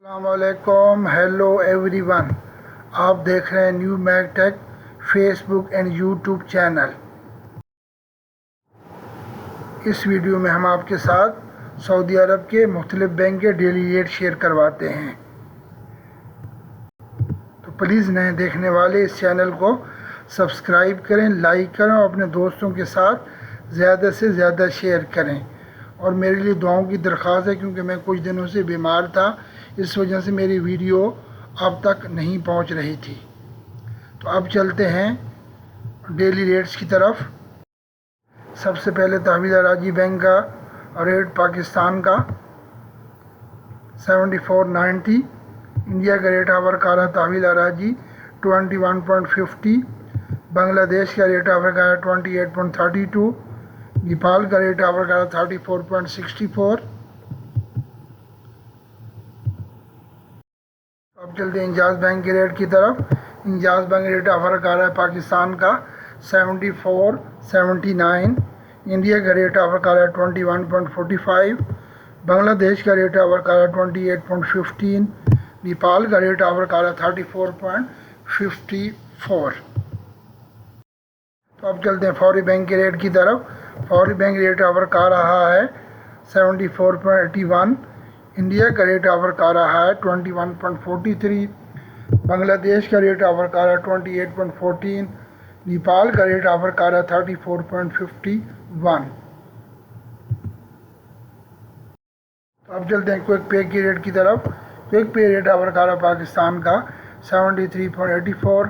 السلام علیکم، hello every one. آپ دیکھ رہے ہیں new mac tech Facebook and YouTube channel. اس ویڈیو میں ہم آپ کے ساتھ سعودی عرب کے مختلف بینک کے ڈیلی ریٹ شیئر کرواتے ہیں. تو پلیز نئے دیکھنے والے اس چینل کو سبسکرائب کریں، لائک کریں اور اپنے دوستوں کے ساتھ زیادہ سے زیادہ شیئر کریں. اور میرے لیے دعاؤں کی درخواست ہے کیونکہ میں کچھ دنوں سے بیمار تھا، اس وجہ سے میری ویڈیو اب تک نہیں پہنچ رہی تھی. تو اب چلتے ہیں ڈیلی ریٹس کی طرف. سب سے پہلے تحویل اراضی بینک کا ریٹ پاکستان کا 74.90. انڈیا کا ریٹ آف ورک تحویل اراضی 21.50. بنگلہ دیش کا ریٹ آف ورک 28.32. نیپال کا ریٹ آف ورک 34.64. اب چلتے ہیں انجاز بینک کے ریٹ کی طرف. انجاز بینک ریٹ آف ورک آ رہا ہے پاکستان کا 74.79. انڈیا کا ریٹ آف ورک آ رہا ہے 21.45. بنگلہ دیش کا ریٹ آف ورک آ رہا ہے 28.15. نیپال کا ریٹ آف ورک آ رہا ہے 34.54. تو اب چلتے ہیں فوری بینک کے ریٹ کی طرف. فوری بینک ریٹ آف ورک آ رہا ہے 74.81. انڈیا کا ریٹ آف ورک آ رہا ہے 21.43. بنگلہ دیش کا ریٹ آف ورک آ رہا ہے 28.14. نیپال کا ریٹ آف ورک آ رہا ہے 34.51. اب چلتے ہیں کوئک پے کی ریٹ کی طرف. Quick pay rate of work آ رہا ہے پاکستان کا 73.84.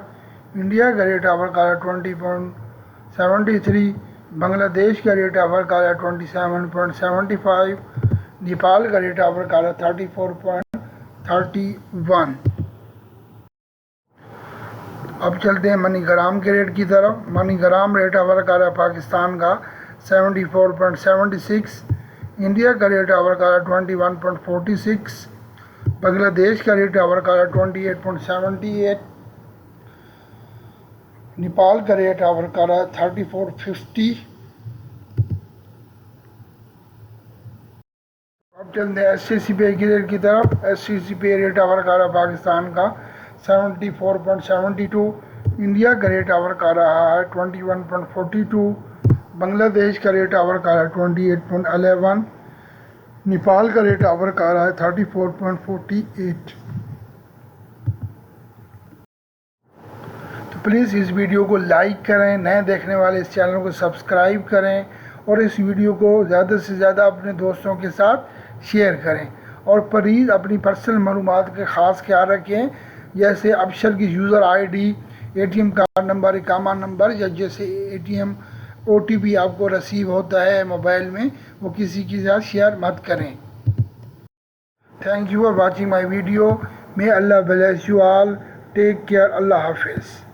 انڈیا کا ریٹ آف ورک آ رہا ہے 20.73. بنگلہ دیش کا ریٹ آف ورک آ رہا ہے 27.75. نیپال کا ریٹ آف ورک آ رہا ہے 34.31. اب چلتے ہیں منی گرام کے ریٹ کی طرف. منی گرام ریٹ آف ورک آ رہا ہے پاکستان کا 74.76. انڈیا کا ریٹ آف ورک آ رہا ہے 21.46. بنگلہ دیش کا ریٹ آف ورک آ رہا ہے 28.78. نیپال کا ریٹ آف ورک آ رہا ہے 34.50. اب چلتے ہیں ایس سی سی پے کی ریٹ کی طرف. S C C pay rate of work آ رہا ہے پاکستان کا 74.72. انڈیا کا ریٹ آف ورک آ رہا ہے 21.42. بنگلہ دیش کا ریٹ آف ورک آ رہا ہے 28.11. نیپال کا ریٹ آف ورک آ رہا ہے 34.48. تو پلیز اس ویڈیو کو لائک کریں، نئے دیکھنے والے اس چینل کو سبسکرائب کریں اور اس ویڈیو کو زیادہ سے زیادہ اپنے دوستوں کے ساتھ شیئر کریں. اور پلیز اپنی پرسنل معلومات کا خاص خیال رکھیں، جیسے ابشر کی user I D, A T M card number, اقامہ نمبر، یا جیسے A T M O T P آپ کو رسیو ہوتا ہے موبائل میں، وہ کسی کے ساتھ شیئر مت کریں. Thank you for watching my video. May Allah bless you all. Take care. Allah Hafiz.